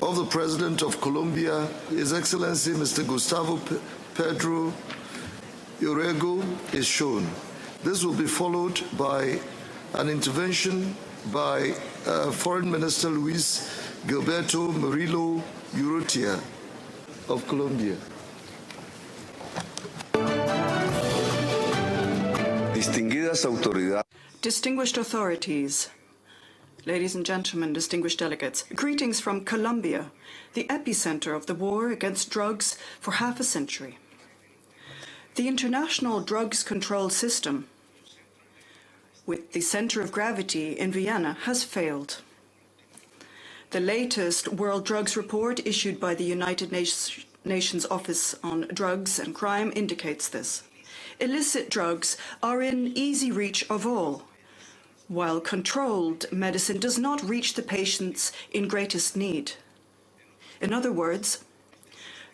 of the President of Colombia, His Excellency Mr. Gustavo Petro is shown. This will be followed by an intervention by Foreign Minister Luis Gilberto Murillo Urrutia of Colombia. Distinguished authorities, ladies and gentlemen, distinguished delegates, greetings from Colombia, the epicenter of the war against drugs for half a century. The international drugs control system, with the center of gravity in Viena, has failed. The latest World Drugs Report issued by the United Nations Office on Drugs and Crime indicates this. Illicit drugs are in easy reach of all, while controlled medicine does not reach the patients in greatest need. In other words,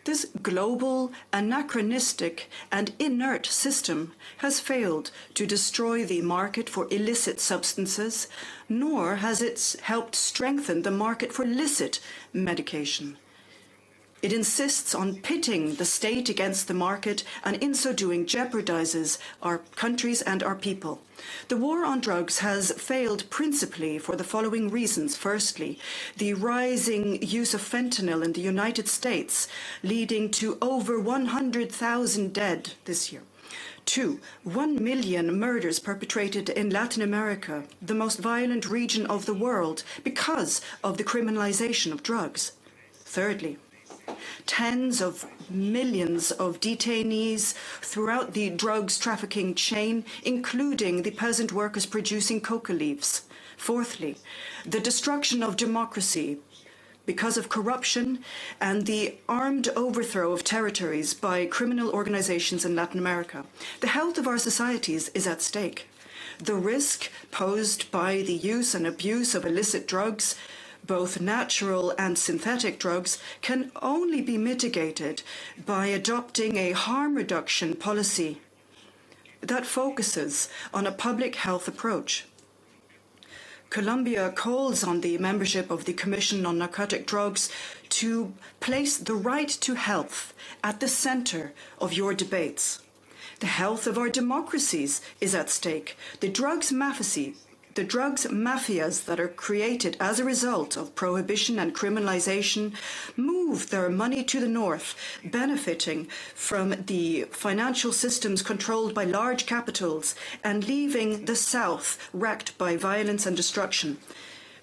this global, anachronistic, and inert system has failed to destroy the market for illicit substances, nor has it helped strengthen the market for licit medication. It insists on pitting the state against the market, and in so doing jeopardizes our countries and our people. The war on drugs has failed principally for the following reasons. Firstly, the rising use of fentanyl in the United States, leading to over 100,000 dead this year. 2, 1 million murders perpetrated in Latin America, the most violent region of the world, because of the criminalization of drugs. Thirdly, tens of millions of detainees throughout the drugs trafficking chain, including the peasant workers producing coca leaves. Fourthly, the destruction of democracy because of corruption and the armed overthrow of territories by criminal organizations in Latin America. The health of our societies is at stake. The risk posed by the use and abuse of illicit drugs, both natural and synthetic drugs, can only be mitigated by adopting a harm reduction policy that focuses on a public health approach. Colombia calls on the membership of the Commission on Narcotic Drugs to place the right to health at the center of your debates. The health of our democracies is at stake. The drugs mafias that are created as a result of prohibition and criminalization move their money to the north, benefiting from the financial systems controlled by large capitals and leaving the south wrecked by violence and destruction.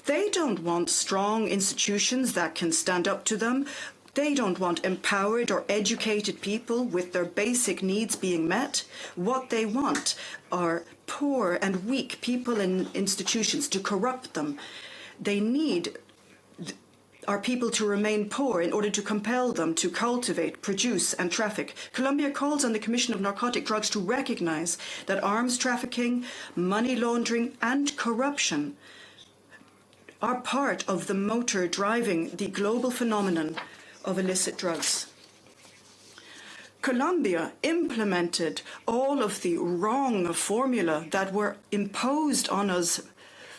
They don't want strong institutions that can stand up to them. They don't want empowered or educated people with their basic needs being met. What they want are poor and weak people and institutions to corrupt them. They need our people to remain poor in order to compel them to cultivate, produce, and traffic. Colombia calls on the Commission of Narcotic Drugs to recognize that arms trafficking, money laundering, and corruption are part of the motor driving the global phenomenon of illicit drugs. Colombia implemented all of the wrong formula that were imposed on us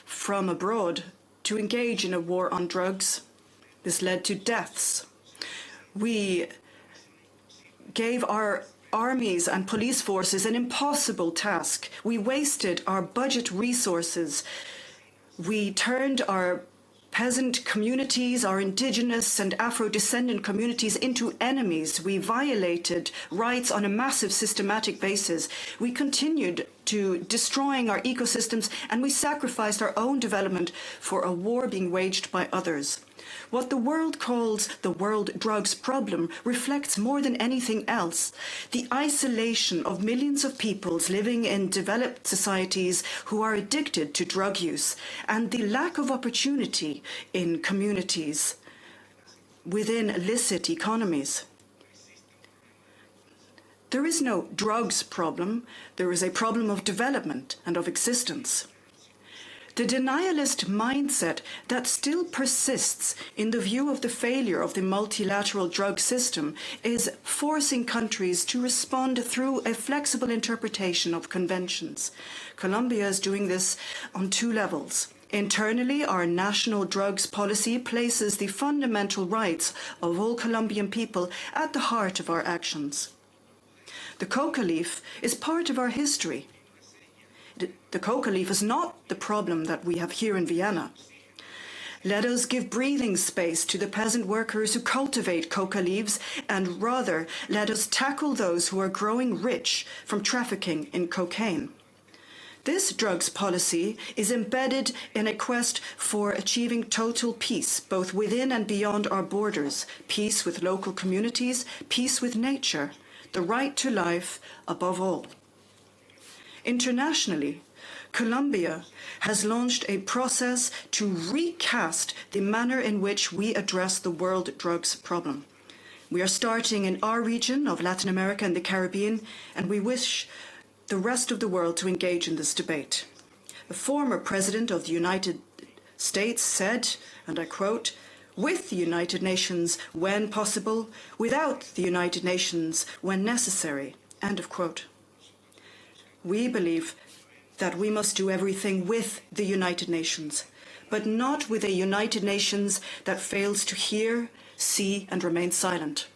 from abroad to engage in a war on drugs. This led to deaths. We gave our armies and police forces an impossible task. We wasted our budget resources. We turned our peasant communities, our indigenous and Afro-descendant communities into enemies. We violated rights on a massive systematic basis. We continued to destroying our ecosystems, and we sacrificed our own development for a war being waged by others. What the world calls the world drugs problem reflects more than anything else the isolation of millions of peoples living in developed societies who are addicted to drug use, and the lack of opportunity in communities within illicit economies. There is no drugs problem. There is a problem of development and of existence. The denialist mindset that still persists in the view of the failure of the multilateral drug system is forcing countries to respond through a flexible interpretation of conventions. Colombia is doing this on two levels. Internally, our national drugs policy places the fundamental rights of all Colombian people at the heart of our actions. The coca leaf is part of our history. The coca leaf is not the problem that we have here in Vienna. Let us give breathing space to the peasant workers who cultivate coca leaves, and rather let us tackle those who are growing rich from trafficking in cocaine. This drugs policy is embedded in a quest for achieving total peace, both within and beyond our borders, peace with local communities, peace with nature, the right to life above all. Internationally, Colombia has launched a process to recast the manner in which we address the world drugs problem. We are starting in our region of Latin America and the Caribbean, and we wish the rest of the world to engage in this debate. The former president of the United States said, and I quote, "With the United Nations when possible, without the United Nations when necessary," end of quote. We believe that we must do everything with the United Nations, but not with a United Nations that fails to hear, see, and remain silent.